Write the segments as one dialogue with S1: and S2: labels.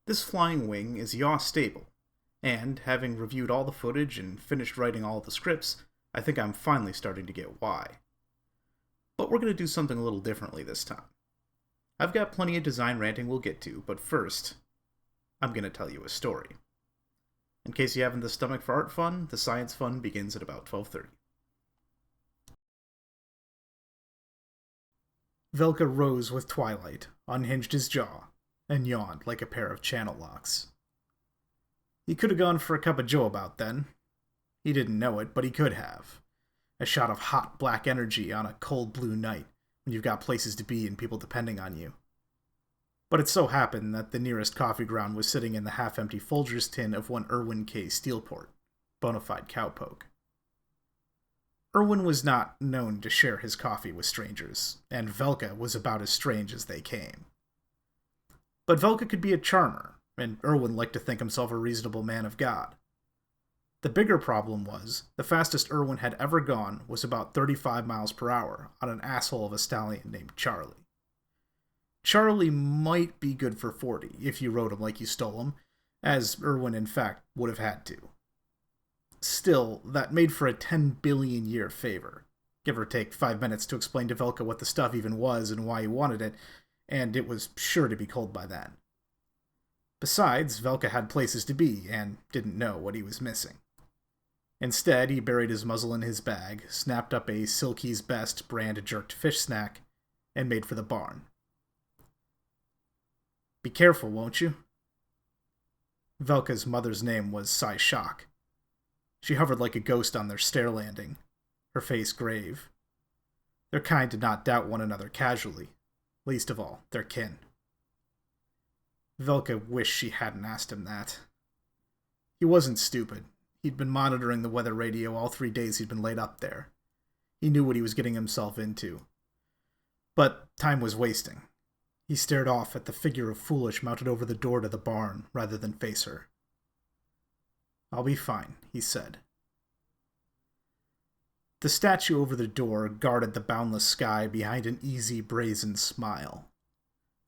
S1: This flying wing is yaw stable, and having reviewed all the footage and finished writing all the scripts, I think I'm finally starting to get why. But we're going to do something a little differently this time. I've got plenty of design ranting we'll get to, but first, I'm going to tell you a story. In case you haven't the stomach for art fun, the science fun begins at about 12:30. Velka rose with twilight, unhinged his jaw, and yawned like a pair of channel locks. He could have gone for a cup of joe about then. He didn't know it, but he could have. A shot of hot black energy on a cold blue night when you've got places to be and people depending on you. But it so happened that the nearest coffee ground was sitting in the half-empty Folgers tin of one Irwin K. Steelport, bona fide cowpoke. Irwin was not known to share his coffee with strangers, and Velka was about as strange as they came. But Velka could be a charmer, and Irwin liked to think himself a reasonable man of God. The bigger problem was, the fastest Irwin had ever gone was about 35 miles per hour on an asshole of a stallion named Charlie. Charlie might be good for 40 if you rode him like you stole him, as Irwin in fact would have had to. Still, that made for a 10 billion year favor. Give or take 5 minutes to explain to Velka what the stuff even was and why he wanted it, and it was sure to be cold by then. Besides, Velka had places to be, and didn't know what he was missing. Instead, he buried his muzzle in his bag, snapped up a Silky's Best brand jerked fish snack, and made for the barn. Be careful, won't you? Velka's mother's name was Sai Shock. She hovered like a ghost on their stair landing, her face grave. Their kind did not doubt one another casually, least of all their kin. Velka wished she hadn't asked him that. He wasn't stupid. He'd been monitoring the weather radio all 3 days he'd been laid up there. He knew what he was getting himself into. But time was wasting. He stared off at the figure of Foolish mounted over the door to the barn, rather than face her. I'll be fine, he said. The statue over the door guarded the boundless sky behind an easy, brazen smile.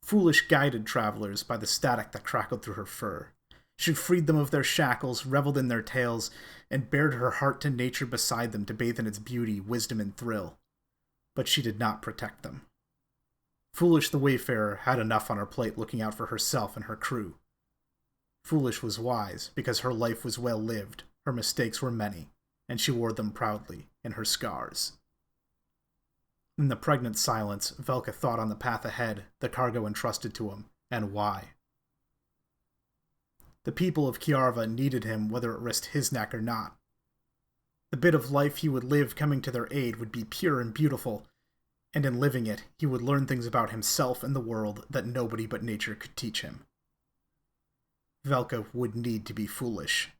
S1: Foolish guided travelers by the static that crackled through her fur. She freed them of their shackles, reveled in their tales, and bared her heart to nature beside them to bathe in its beauty, wisdom, and thrill. But she did not protect them. Foolish the Wayfarer had enough on her plate looking out for herself and her crew. Foolish was wise, because her life was well lived, her mistakes were many, and she wore them proudly in her scars. In the pregnant silence, Velka thought on the path ahead, the cargo entrusted to him, and why. The people of Kiarva needed him whether it risked his neck or not. The bit of life he would live coming to their aid would be pure and beautiful, and in living it, he would learn things about himself and the world that nobody but nature could teach him. Velka would need to be foolish.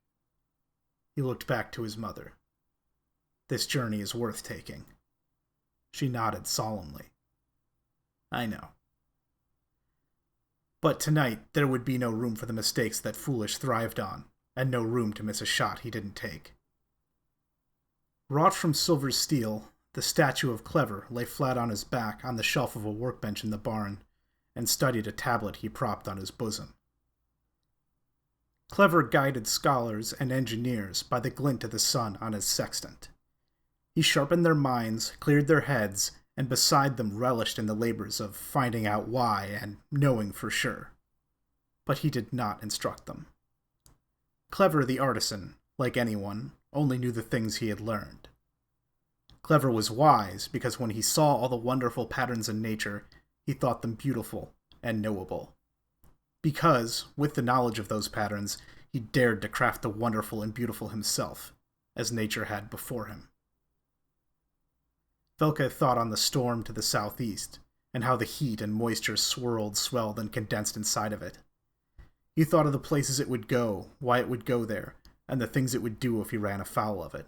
S1: He looked back to his mother. This journey is worth taking. She nodded solemnly. I know. But tonight, there would be no room for the mistakes that Foolish thrived on, and no room to miss a shot he didn't take. Wrought from silver steel, the statue of Clever lay flat on his back on the shelf of a workbench in the barn, and studied a tablet he propped on his bosom. Clever guided scholars and engineers by the glint of the sun on his sextant. He sharpened their minds, cleared their heads, and beside them relished in the labors of finding out why and knowing for sure. But he did not instruct them. Clever the artisan, like anyone, only knew the things he had learned. Clever was wise because when he saw all the wonderful patterns in nature, he thought them beautiful and knowable. Because, with the knowledge of those patterns, he dared to craft the wonderful and beautiful himself, as nature had before him. Velka thought on the storm to the southeast, and how the heat and moisture swirled, swelled, and condensed inside of it. He thought of the places it would go, why it would go there, and the things it would do if he ran afoul of it.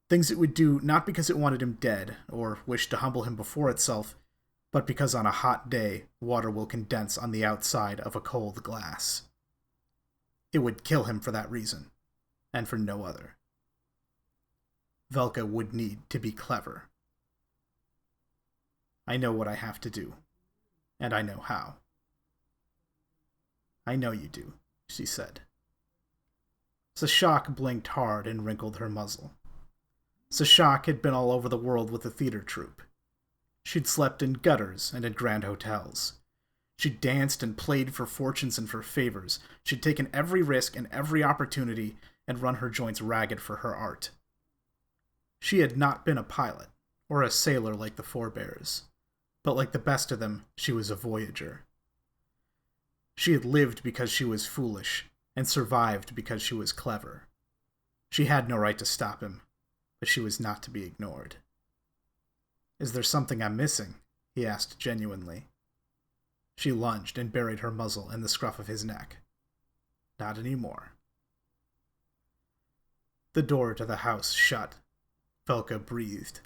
S1: Things it would do not because it wanted him dead, or wished to humble him before itself, but because on a hot day, water will condense on the outside of a cold glass. It would kill him for that reason, and for no other. Velka would need to be clever. I know what I have to do, and I know how. I know you do, she said. Sashak blinked hard and wrinkled her muzzle. Sashak had been all over the world with a theater troupe. She'd slept in gutters and at grand hotels. She'd danced and played for fortunes and for favors. She'd taken every risk and every opportunity and run her joints ragged for her art. She had not been a pilot, or a sailor like the forebears, but like the best of them, she was a voyager. She had lived because she was foolish, and survived because she was clever. She had no right to stop him, but she was not to be ignored. "Is there something I'm missing?" he asked genuinely. She lunged and buried her muzzle in the scruff of his neck. "Not anymore." The door to the house shut. Velka breathed.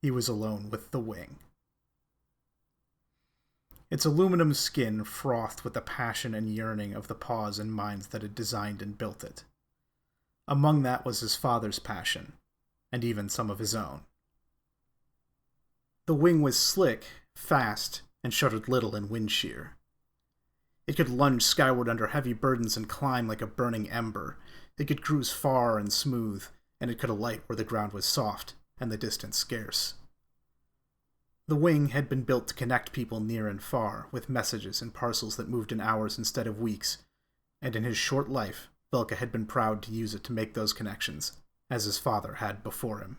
S1: He was alone with the wing. Its aluminum skin frothed with the passion and yearning of the paws and minds that had designed and built it. Among that was his father's passion, and even some of his own. The wing was slick, fast, and shuddered little in wind shear. It could lunge skyward under heavy burdens and climb like a burning ember. It could cruise far and smooth, and it could alight where the ground was soft and the distance scarce. The wing had been built to connect people near and far, with messages and parcels that moved in hours instead of weeks, and in his short life, Velka had been proud to use it to make those connections, as his father had before him.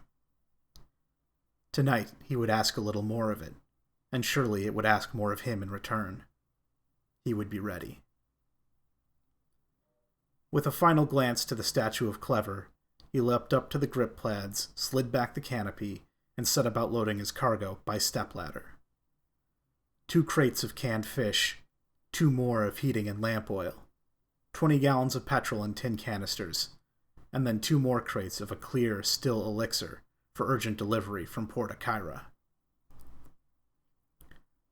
S1: Tonight, he would ask a little more of it, and surely it would ask more of him in return. He would be ready. With a final glance to the statue of Clever, he leapt up to the grip plads, slid back the canopy, and set about loading his cargo by stepladder. 2 crates of canned fish, 2 more of heating and lamp oil, 20 gallons of petrol in tin canisters, and then 2 more crates of a clear, still elixir for urgent delivery from Port Akira.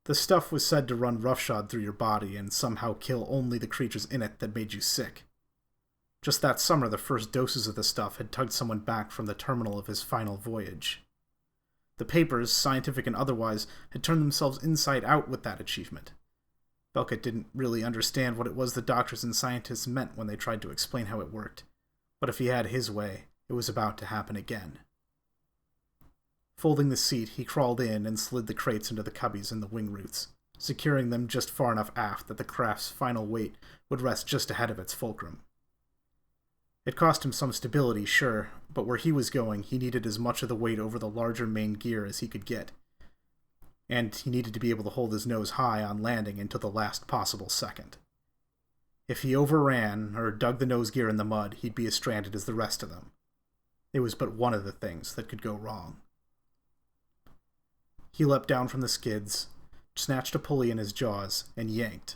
S1: The stuff was said to run roughshod through your body and somehow kill only the creatures in it that made you sick. Just that summer, the first doses of the stuff had tugged someone back from the terminal of his final voyage. The papers, scientific and otherwise, had turned themselves inside out with that achievement. Velka didn't really understand what it was the doctors and scientists meant when they tried to explain how it worked, but if he had his way, it was about to happen again. Folding the seat, he crawled in and slid the crates into the cubbies in the wing roots, securing them just far enough aft that the craft's final weight would rest just ahead of its fulcrum. It cost him some stability, sure, but where he was going, he needed as much of the weight over the larger main gear as he could get. And he needed to be able to hold his nose high on landing until the last possible second. If he overran or dug the nose gear in the mud, he'd be as stranded as the rest of them. It was but one of the things that could go wrong. He leapt down from the skids, snatched a pulley in his jaws, and yanked.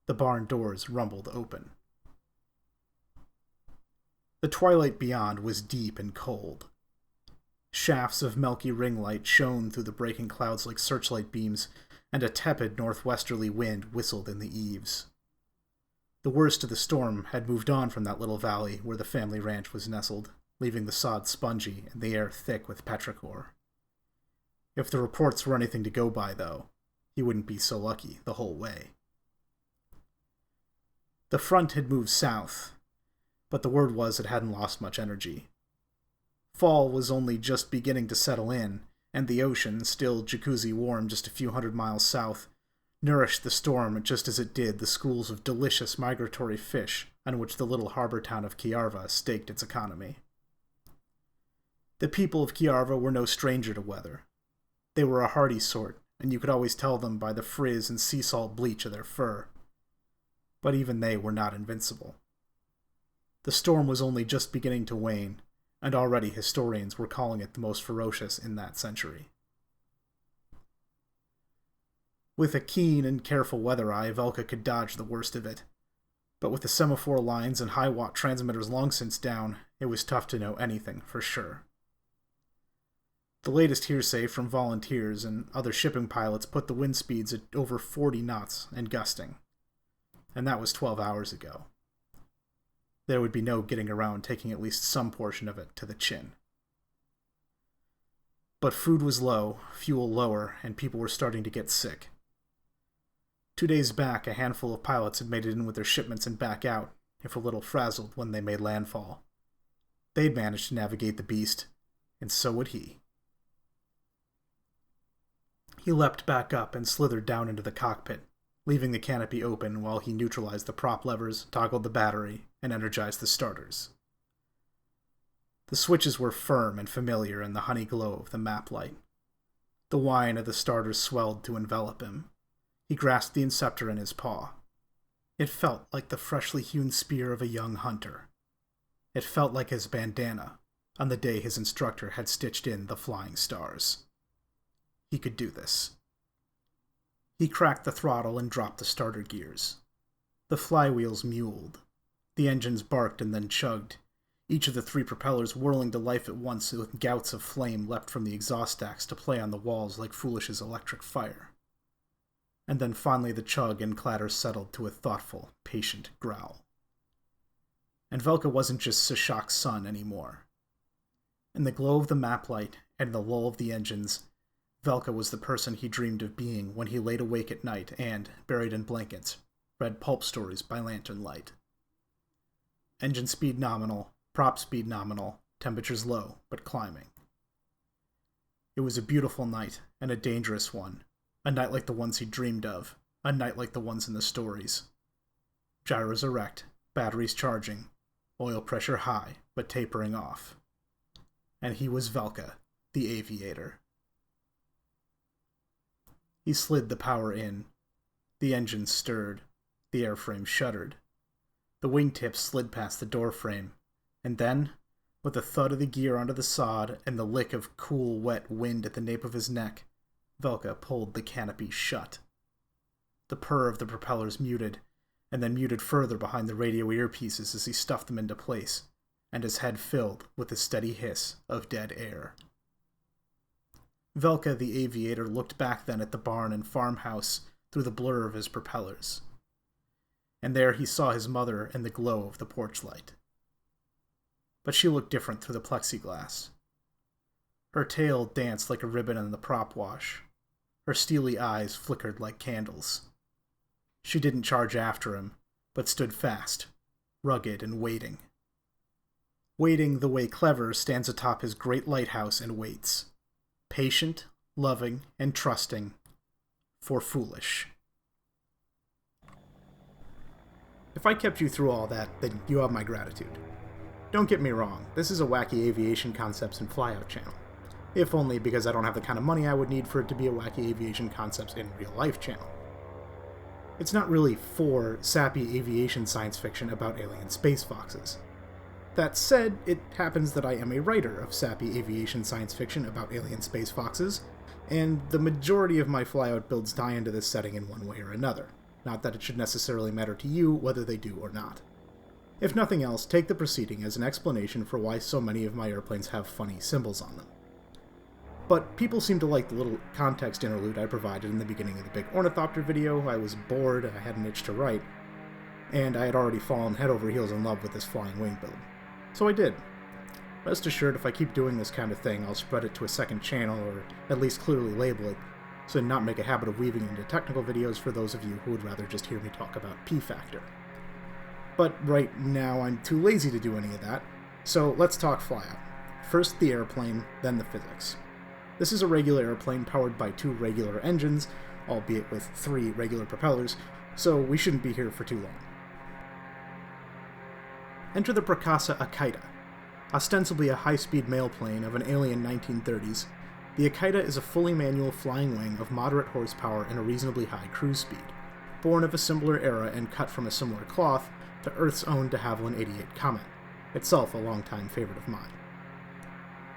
S1: The barn doors rumbled open. The twilight beyond was deep and cold. Shafts of milky ring light shone through the breaking clouds like searchlight beams, and a tepid northwesterly wind whistled in the eaves. The worst of the storm had moved on from that little valley where the family ranch was nestled, leaving the sod spongy and the air thick with petrichor. If the reports were anything to go by, though, he wouldn't be so lucky the whole way. The front had moved south, but the word was it hadn't lost much energy. Fall was only just beginning to settle in, and the ocean, still jacuzzi warm just a few hundred miles south, nourished the storm just as it did the schools of delicious migratory fish on which the little harbor town of Kiarva staked its economy. The people of Kiarva were no stranger to weather. They were a hardy sort, and you could always tell them by the frizz and sea salt bleach of their fur. But even they were not invincible. The storm was only just beginning to wane, and already historians were calling it the most ferocious in that century. With a keen and careful weather eye, Velka could dodge the worst of it. But with the semaphore lines and high-watt transmitters long since down, it was tough to know anything for sure. The latest hearsay from volunteers and other shipping pilots put the wind speeds at over 40 knots and gusting. And that was 12 hours ago. There would be no getting around taking at least some portion of it to the chin. But food was low, fuel lower, and people were starting to get sick. 2 days back, a handful of pilots had made it in with their shipments and back out, if a little frazzled when they made landfall. They'd managed to navigate the beast, and so would he. He leapt back up and slithered down into the cockpit, leaving the canopy open while he neutralized the prop levers, toggled the battery, and energized the starters. The switches were firm and familiar in the honey glow of the map light. The whine of the starters swelled to envelop him. He grasped the inceptor in his paw. It felt like the freshly hewn spear of a young hunter. It felt like his bandana on the day his instructor had stitched in the flying stars. He could do this. He cracked the throttle and dropped the starter gears. The flywheels mewled. The engines barked and then chugged, each of the 3 propellers whirling to life at once with gouts of flame leapt from the exhaust stacks to play on the walls like Foolish's electric fire. And then finally the chug and clatter settled to a thoughtful, patient growl. And Velka wasn't just Sashak's son anymore. In the glow of the map light and the lull of the engines, Velka was the person he dreamed of being when he laid awake at night and, buried in blankets, read pulp stories by lantern light. Engine speed nominal, prop speed nominal, temperatures low, but climbing. It was a beautiful night, and a dangerous one. A night like the ones he dreamed of, a night like the ones in the stories. Gyros erect, batteries charging, oil pressure high, but tapering off. And he was Velka, the aviator. He slid the power in. The engine stirred. The airframe shuddered. The wingtips slid past the doorframe, and then, with the thud of the gear onto the sod and the lick of cool, wet wind at the nape of his neck, Velka pulled the canopy shut. The purr of the propellers muted, and then muted further behind the radio earpieces as he stuffed them into place, and his head filled with the steady hiss of dead air. Velka the aviator looked back then at the barn and farmhouse through the blur of his propellers. And there he saw his mother in the glow of the porch light. But she looked different through the plexiglass. Her tail danced like a ribbon in the prop wash. Her steely eyes flickered like candles. She didn't charge after him, but stood fast, rugged and waiting. Waiting the way Clever stands atop his great lighthouse and waits. Patient, loving, and trusting, for Foolish. If I kept you through all that, then you have my gratitude. Don't get me wrong, this is a wacky aviation concepts and flyout channel. If only because I don't have the kind of money I would need for it to be a wacky aviation concepts in real life channel. It's not really for sappy aviation science fiction about alien space foxes. That said, it happens that I am a writer of sappy aviation science fiction about alien space foxes, and the majority of my flyout builds tie into this setting in one way or another. Not that it should necessarily matter to you whether they do or not. If nothing else, take the proceeding as an explanation for why so many of my airplanes have funny symbols on them. But people seem to like the little context interlude I provided in the beginning of the big ornithopter video. I was bored, I had an itch to write, and I had already fallen head over heels in love with this flying wing build. So I did. Rest assured, if I keep doing this kind of thing, I'll spread it to a second channel, or at least clearly label it, so not make a habit of weaving into technical videos for those of you who would rather just hear me talk about P-Factor. But right now I'm too lazy to do any of that, so let's talk flyout. First the airplane, then the physics. This is a regular airplane powered by 2 regular engines, albeit with 3 regular propellers, so we shouldn't be here for too long. Enter the Prakasa Akita. Ostensibly a high-speed mail plane of an alien 1930s, the Akita is a fully manual flying wing of moderate horsepower and a reasonably high cruise speed, born of a similar era and cut from a similar cloth to Earth's own de Havilland 88 Comet, itself a longtime favorite of mine.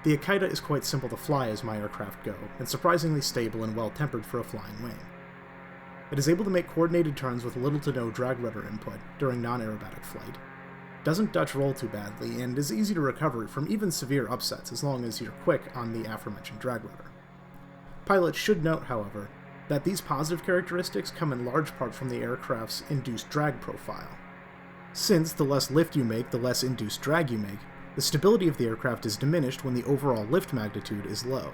S1: The Akita is quite simple to fly as my aircraft go, and surprisingly stable and well-tempered for a flying wing. It is able to make coordinated turns with little to no drag rudder input during non-aerobatic flight, doesn't Dutch roll too badly, and is easy to recover from even severe upsets as long as you're quick on the aforementioned drag rudder. Pilots should note, however, that these positive characteristics come in large part from the aircraft's induced drag profile. Since the less lift you make, the less induced drag you make, the stability of the aircraft is diminished when the overall lift magnitude is low.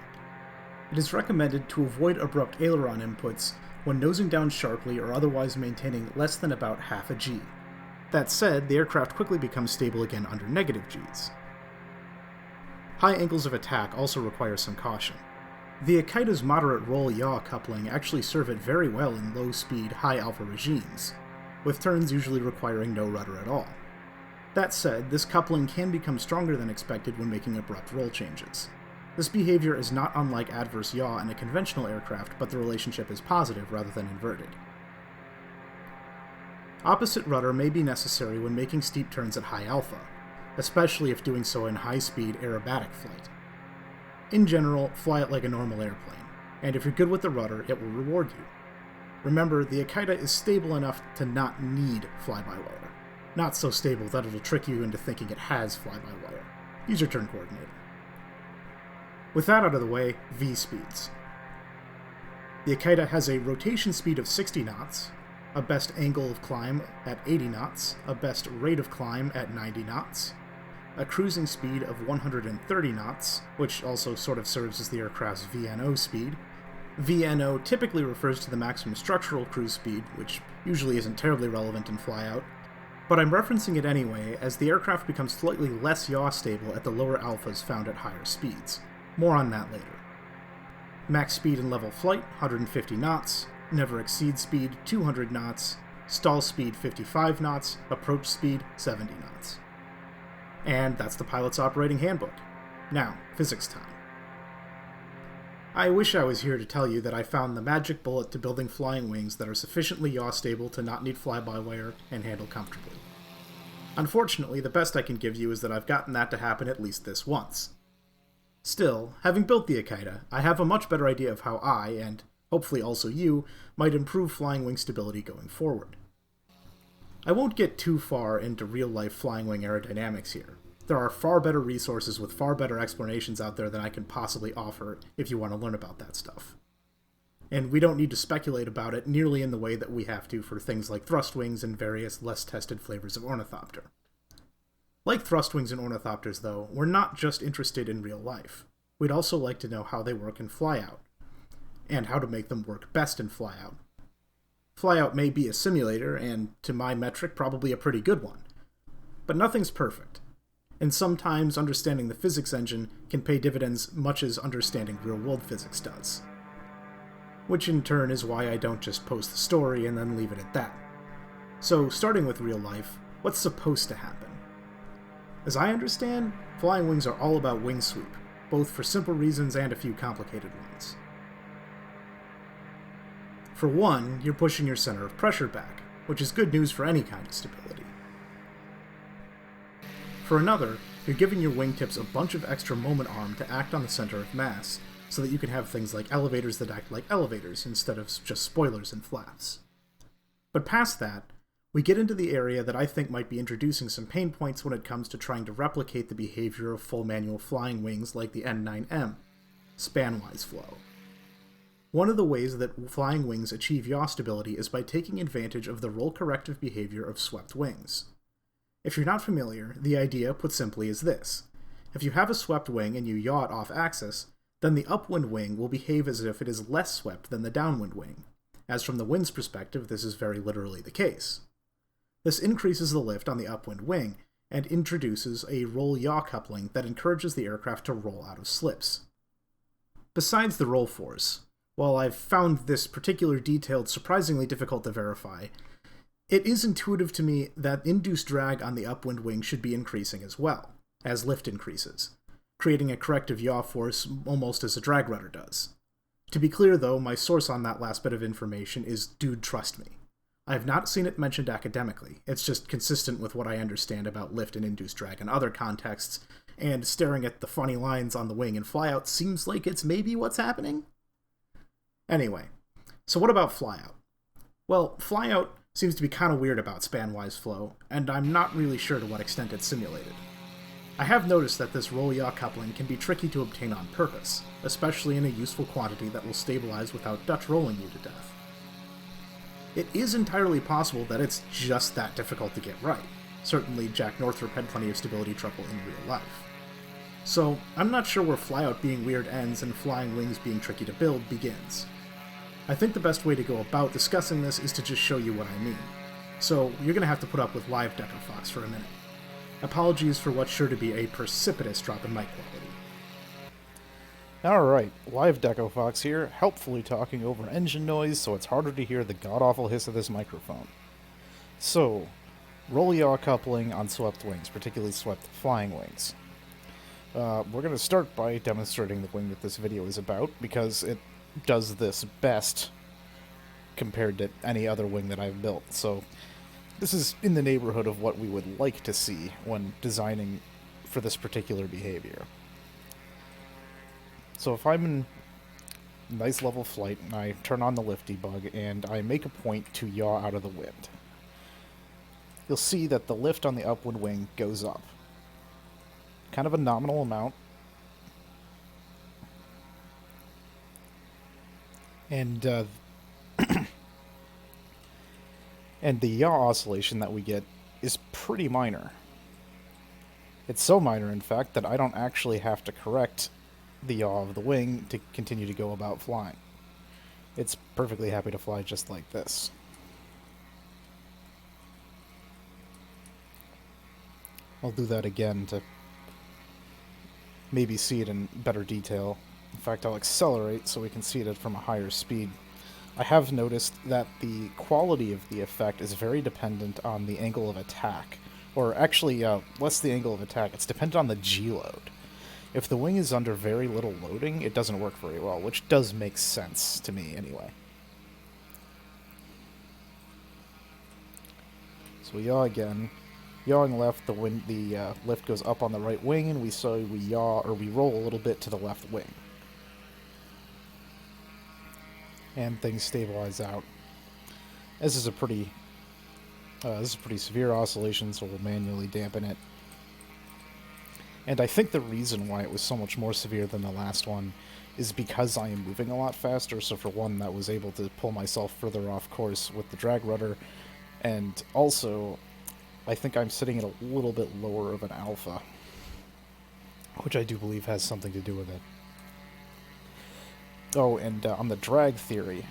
S1: It is recommended to avoid abrupt aileron inputs when nosing down sharply or otherwise maintaining less than about half a G. That said, the aircraft quickly becomes stable again under negative Gs. High angles of attack also require some caution. The Akita's moderate roll-yaw coupling actually serve it very well in low-speed, high-alpha regimes, with turns usually requiring no rudder at all. That said, this coupling can become stronger than expected when making abrupt roll changes. This behavior is not unlike adverse yaw in a conventional aircraft, but the relationship is positive rather than inverted. Opposite rudder may be necessary when making steep turns at high alpha, especially if doing so in high-speed aerobatic flight. In general, fly it like a normal airplane, and if you're good with the rudder, it will reward you. Remember, the Akita is stable enough to not need fly-by-wire. Not so stable that it'll trick you into thinking it has fly-by-wire. Use your turn coordinator. With that out of the way, V speeds. The Akita has a rotation speed of 60 knots, a best angle of climb at 80 knots, a best rate of climb at 90 knots, a cruising speed of 130 knots, which also sort of serves as the aircraft's VNO speed. VNO typically refers to the maximum structural cruise speed, which usually isn't terribly relevant in Flyout, but I'm referencing it anyway as the aircraft becomes slightly less yaw stable at the lower alphas found at higher speeds. More on that later. Max speed in level flight, 150 knots, never exceed speed, 200 knots, stall speed, 55 knots, approach speed, 70 knots. And that's the pilot's operating handbook. Now, physics time. I wish I was here to tell you that I found the magic bullet to building flying wings that are sufficiently yaw stable to not need fly-by-wire and handle comfortably. Unfortunately, the best I can give you is that I've gotten that to happen at least this once. Still, having built the Akita, I have a much better idea of how I, and hopefully also you, might improve flying wing stability going forward. I won't get too far into real-life flying wing aerodynamics here. There are far better resources with far better explanations out there than I can possibly offer if you want to learn about that stuff. And we don't need to speculate about it nearly in the way that we have to for things like thrust wings and various less tested flavors of ornithopter. Like thrust wings and ornithopters, though, we're not just interested in real life. We'd also like to know how they work in Flyout, and how to make them work best in Flyout. Flyout may be a simulator, and to my metric, probably a pretty good one. But nothing's perfect, and sometimes understanding the physics engine can pay dividends much as understanding real-world physics does. Which in turn is why I don't just post the story and then leave it at that. So, starting with real life, what's supposed to happen? As I understand, flying wings are all about wing sweep, both for simple reasons and a few complicated ones. For one, you're pushing your center of pressure back, which is good news for any kind of stability. For another, you're giving your wingtips a bunch of extra moment arm to act on the center of mass, so that you can have things like elevators that act like elevators instead of just spoilers and flaps. But past that, we get into the area that I think might be introducing some pain points when it comes to trying to replicate the behavior of full manual flying wings like the N9M, spanwise flow. One of the ways that flying wings achieve yaw stability is by taking advantage of the roll-corrective behavior of swept wings. If you're not familiar, the idea, put simply, is this. If you have a swept wing and you yaw it off-axis, then the upwind wing will behave as if it is less swept than the downwind wing. As from the wind's perspective, this is very literally the case. This increases the lift on the upwind wing, and introduces a roll-yaw coupling that encourages the aircraft to roll out of slips. Besides the roll force, while I've found this particular detail surprisingly difficult to verify, it is intuitive to me that induced drag on the upwind wing should be increasing as well, as lift increases, creating a corrective yaw force almost as a drag rudder does. To be clear though, my source on that last bit of information is Dude Trust Me. I have not seen it mentioned academically, it's just consistent with what I understand about lift and induced drag in other contexts, and staring at the funny lines on the wing in Flyout seems like it's maybe what's happening? Anyway, so what about Flyout? Well, Flyout seems to be kind of weird about spanwise flow, and I'm not really sure to what extent it's simulated. I have noticed that this roll-yaw coupling can be tricky to obtain on purpose, especially in a useful quantity that will stabilize without Dutch rolling you to death. It is entirely possible that it's just that difficult to get right. Certainly Jack Northrop had plenty of stability trouble in real life. So, I'm not sure where Flyout being weird ends and flying wings being tricky to build begins. I think the best way to go about discussing this is to just show you what I mean. So, you're going to have to put up with live Deco Fox for a minute. Apologies for what's sure to be a precipitous drop in mic quality.
S2: Alright, live Deco Fox here, helpfully talking over engine noise so it's harder to hear the god-awful hiss of this microphone. So, roll-yaw coupling on swept wings, particularly swept flying wings. We're going to start by demonstrating the wing that this video is about, because it does this best compared to any other wing that I've built. So, this is in the neighborhood of what we would like to see when designing for this particular behavior. So if I'm in nice level flight and I turn on the lift debug and I make a point to yaw out of the wind, you'll see that the lift on the upwind wing goes up. Kind of a nominal amount. And and the yaw oscillation that we get is pretty minor. It's so minor, in fact, that I don't actually have to correct the yaw of the wing to continue to go about flying. It's perfectly happy to fly just like this. I'll do that again to maybe see it in better detail. In fact, I'll accelerate so we can see it from a higher speed. I have noticed that the quality of the effect is very dependent on the angle of attack. Or actually, less the angle of attack, it's dependent on the G-load. If the wing is under very little loading, it doesn't work very well, which does make sense to me anyway. So we yaw again. Yawing left, the lift goes up on the right wing, and we roll a little bit to the left wing. And things stabilize out. This is a pretty severe oscillation, so we'll manually dampen it. And I think the reason why it was so much more severe than the last one is because I am moving a lot faster, so for one, that was able to pull myself further off course with the drag rudder, and also, I think I'm sitting at a little bit lower of an alpha, which I do believe has something to do with it. Oh, and on the drag theory,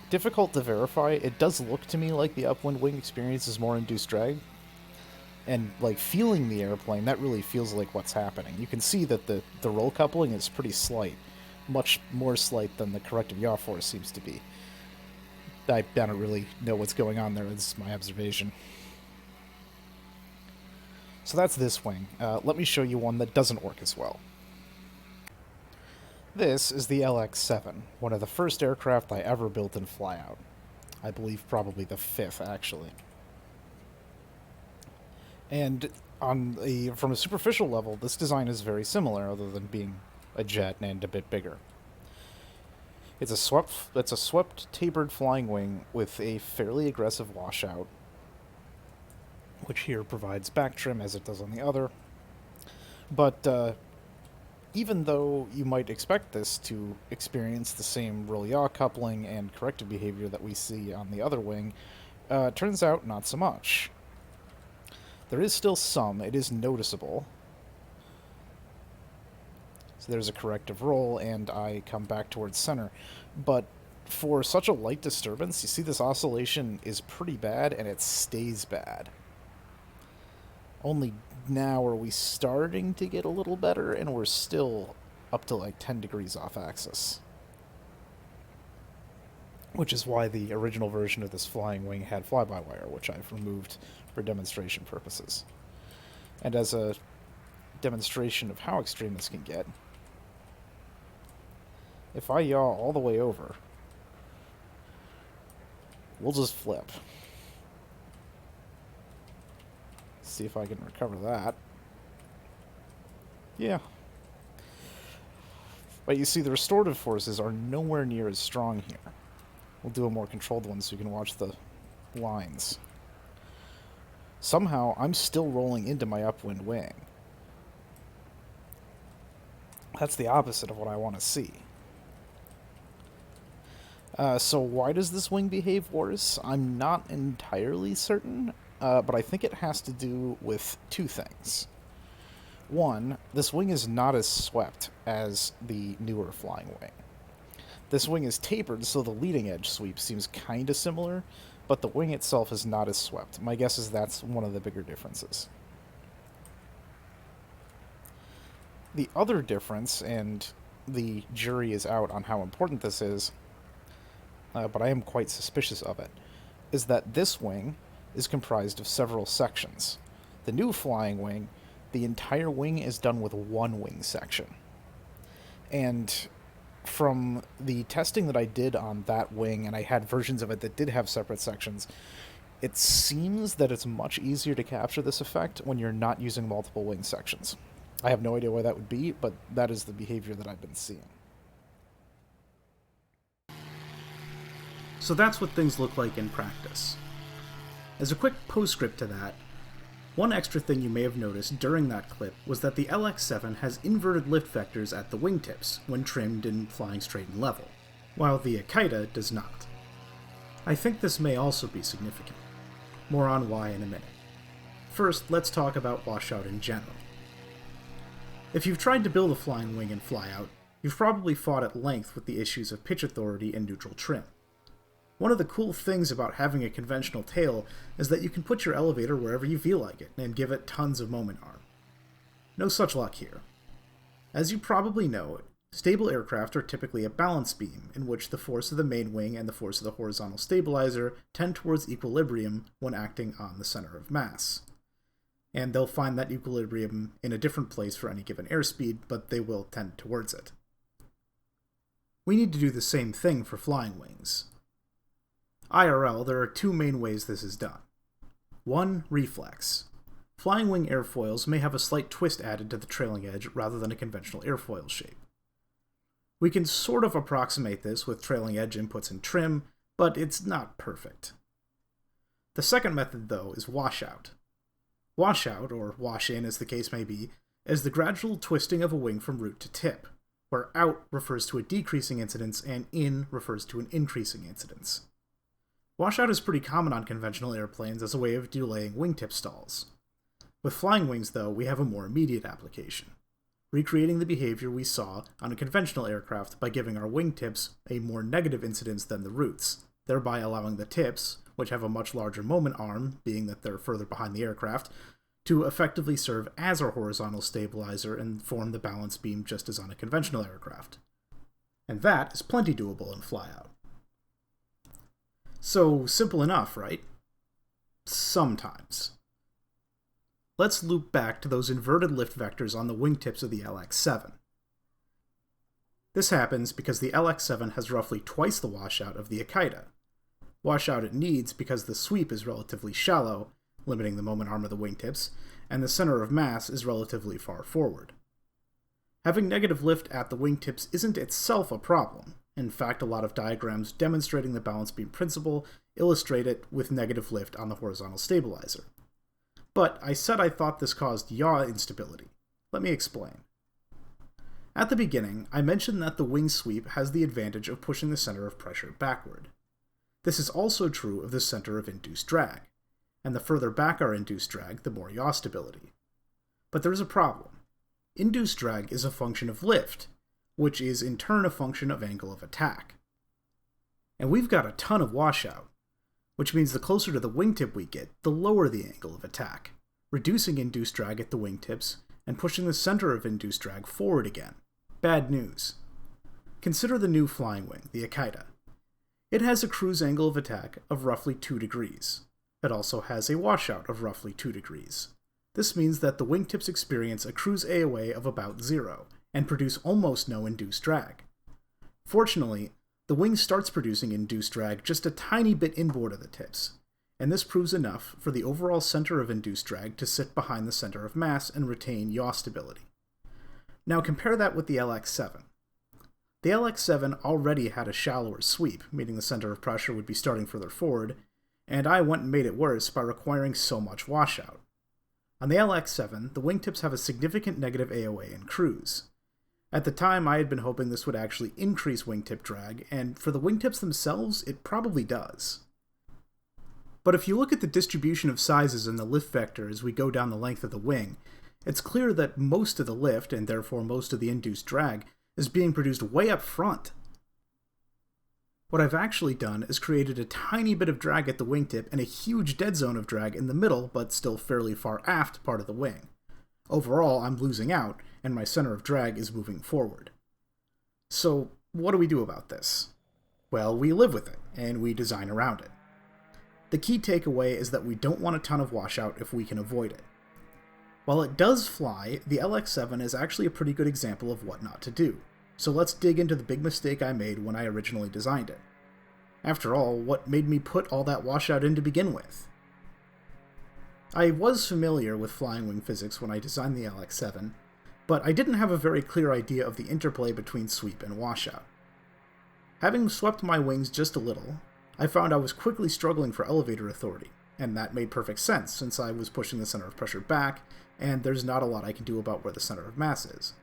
S2: difficult to verify, it does look to me like the upwind wing experiences more induced drag. And, like, feeling the airplane, that really feels like what's happening. You can see that the roll coupling is pretty slight. Much more slight than the corrective yaw force seems to be. I don't really know what's going on there. This is my observation. So that's this wing. Let me show you one that doesn't work as well. This is the LX-7, one of the first aircraft I ever built in Flyout. I believe probably the 5th, actually. And from a superficial level, this design is very similar, other than being a jet and a bit bigger. It's a swept tapered flying wing with a fairly aggressive washout, which here provides back trim as it does on the other. But even though you might expect this to experience the same roll-yaw coupling and corrective behavior that we see on the other wing, turns out not so much. There is still some. It is noticeable. So there's a corrective roll, and I come back towards center. But for such a light disturbance, you see this oscillation is pretty bad, and it stays bad. Only now are we starting to get a little better, and we're still up to like 10 degrees off axis. Which is why the original version of this flying wing had fly-by-wire, which I've removed for demonstration purposes. And as a demonstration of how extreme this can get, if I yaw all the way over, we'll just flip. See if I can recover that. Yeah. But you see, the restorative forces are nowhere near as strong here. We'll do a more controlled one so you can watch the lines. Somehow, I'm still rolling into my upwind wing. That's the opposite of what I want to see. So why does this wing behave worse? I'm not entirely certain, but I think it has to do with two things. One, this wing is not as swept as the newer flying wing. This wing is tapered, so the leading edge sweep seems kind of similar, but the wing itself is not as swept. My guess is that's one of the bigger differences. The other difference, and the jury is out on how important this is, but I am quite suspicious of it, is that this wing is comprised of several sections. The new flying wing, the entire wing is done with one wing section. And from the testing that I did on that wing, and I had versions of it that did have separate sections, it seems that it's much easier to capture this effect when you're not using multiple wing sections. I have no idea why that would be, but that is the behavior that I've been seeing.
S1: So that's what things look like in practice. As a quick postscript to that, one extra thing you may have noticed during that clip was that the LX7 has inverted lift vectors at the wingtips when trimmed and flying straight and level, while the Akita does not. I think this may also be significant. More on why in a minute. First, let's talk about Washout in general. If you've tried to build a flying wing in Flyout, you've probably fought at length with the issues of pitch authority and neutral trim. One of the cool things about having a conventional tail is that you can put your elevator wherever you feel like it and give it tons of moment arm. No such luck here. As you probably know, stable aircraft are typically a balance beam in which the force of the main wing and the force of the horizontal stabilizer tend towards equilibrium when acting on the center of mass. And they'll find that equilibrium in a different place for any given airspeed, but they will tend towards it. We need to do the same thing for flying wings. IRL, there are two main ways this is done. One, reflex. Flying wing airfoils may have a slight twist added to the trailing edge rather than a conventional airfoil shape. We can sort of approximate this with trailing edge inputs and trim, but it's not perfect. The second method, though, is washout. Washout, or wash-in as the case may be, is the gradual twisting of a wing from root to tip, where out refers to a decreasing incidence and in refers to an increasing incidence. Washout is pretty common on conventional airplanes as a way of delaying wingtip stalls. With flying wings, though, we have a more immediate application, recreating the behavior we saw on a conventional aircraft by giving our wingtips a more negative incidence than the roots, thereby allowing the tips, which have a much larger moment arm, being that they're further behind the aircraft, to effectively serve as our horizontal stabilizer and form the balance beam just as on a conventional aircraft. And that is plenty doable in Flyout. So, simple enough, right? Sometimes. Let's loop back to those inverted lift vectors on the wingtips of the LX7. This happens because the LX7 has roughly twice the washout of the Akita. Washout it needs because the sweep is relatively shallow, limiting the moment arm of the wingtips, and the center of mass is relatively far forward. Having negative lift at the wingtips isn't itself a problem. In fact, a lot of diagrams demonstrating the balance beam principle illustrate it with negative lift on the horizontal stabilizer. But I said I thought this caused yaw instability. Let me explain. At the beginning, I mentioned that the wing sweep has the advantage of pushing the center of pressure backward. This is also true of the center of induced drag, and the further back our induced drag, the more yaw stability. But there is a problem. Induced drag is a function of lift, which is in turn a function of angle of attack. And we've got a ton of washout, which means the closer to the wingtip we get, the lower the angle of attack, reducing induced drag at the wingtips and pushing the center of induced drag forward again. Bad news. Consider the new flying wing, the Akita. It has a cruise angle of attack of roughly 2 degrees. It also has a washout of roughly 2 degrees. This means that the wingtips experience a cruise AOA of about 0, and produce almost no induced drag. Fortunately, the wing starts producing induced drag just a tiny bit inboard of the tips, and this proves enough for the overall center of induced drag to sit behind the center of mass and retain yaw stability. Now compare that with the LX7. The LX7 already had a shallower sweep, meaning the center of pressure would be starting further forward, and I went and made it worse by requiring so much washout. On the LX7, the wingtips have a significant negative AOA in cruise. At the time, I had been hoping this would actually increase wingtip drag, and for the wingtips themselves, it probably does. But if you look at the distribution of sizes in the lift vector as we go down the length of the wing, it's clear that most of the lift, and therefore most of the induced drag, is being produced way up front. What I've actually done is created a tiny bit of drag at the wingtip and a huge dead zone of drag in the middle, but still fairly far aft part of the wing. Overall, I'm losing out, and my center of drag is moving forward. So, what do we do about this? Well, we live with it, and we design around it. The key takeaway is that we don't want a ton of washout if we can avoid it. While it does fly, the LX7 is actually a pretty good example of what not to do. So let's dig into the big mistake I made when I originally designed it. After all, what made me put all that washout in to begin with? I was familiar with flying wing physics when I designed the LX7, but I didn't have a very clear idea of the interplay between sweep and washout. Having swept my wings just a little, I found I was quickly struggling for elevator authority, and that made perfect sense since I was pushing the center of pressure back, and there's not a lot I can do about where the center of mass is.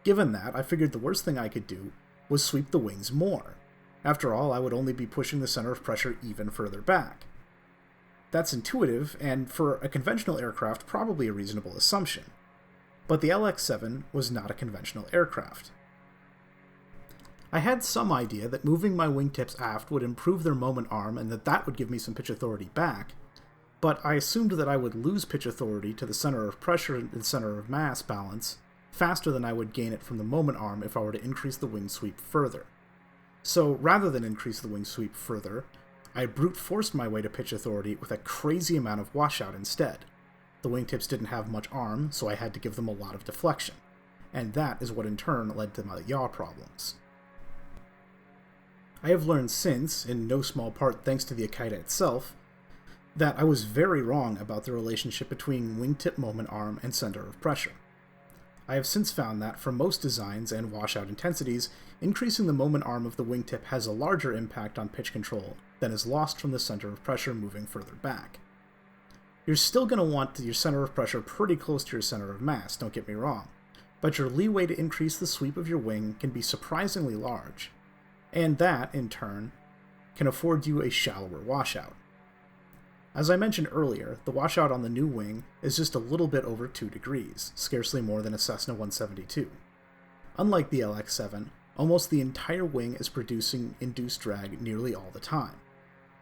S1: Given that, I figured the worst thing I could do was sweep the wings more. After all, I would only be pushing the center of pressure even further back. That's intuitive, and for a conventional aircraft, probably a reasonable assumption. But the LX7 was not a conventional aircraft. I had some idea that moving my wingtips aft would improve their moment arm and that would give me some pitch authority back, but I assumed that I would lose pitch authority to the center of pressure and the center of mass balance faster than I would gain it from the moment arm if I were to increase the wing sweep further. So rather than increase the wing sweep further, I brute forced my way to pitch authority with a crazy amount of washout instead. The wingtips didn't have much arm, so I had to give them a lot of deflection, and that is what in turn led to my yaw problems. I have learned since, in no small part thanks to the Akita itself, that I was very wrong about the relationship between wingtip moment arm and center of pressure. I have since found that, for most designs and washout intensities, increasing the moment arm of the wingtip has a larger impact on pitch control than is lost from the center of pressure moving further back. You're still going to want your center of pressure pretty close to your center of mass, don't get me wrong, but your leeway to increase the sweep of your wing can be surprisingly large, and that, in turn, can afford you a shallower washout. As I mentioned earlier, the washout on the new wing is just a little bit over 2 degrees, scarcely more than a Cessna 172. Unlike the LX7, almost the entire wing is producing induced drag nearly all the time.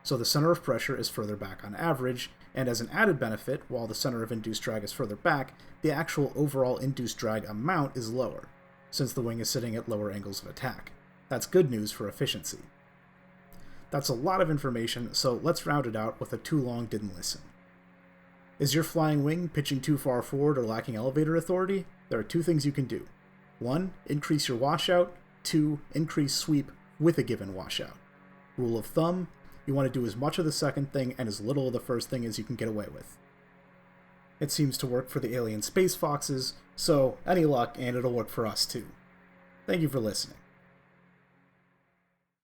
S1: So the center of pressure is further back on average, and as an added benefit, while the center of induced drag is further back, the actual overall induced drag amount is lower, since the wing is sitting at lower angles of attack. That's good news for efficiency. That's a lot of information, so let's round it out with a too long didn't listen. Is your flying wing pitching too far forward or lacking elevator authority? There are 2 things you can do. 1. Increase your washout. 2. Increase sweep with a given washout. Rule of thumb, you want to do as much of the second thing and as little of the first thing as you can get away with. It seems to work for the alien space foxes, so any luck and it'll work for us too. Thank you for listening.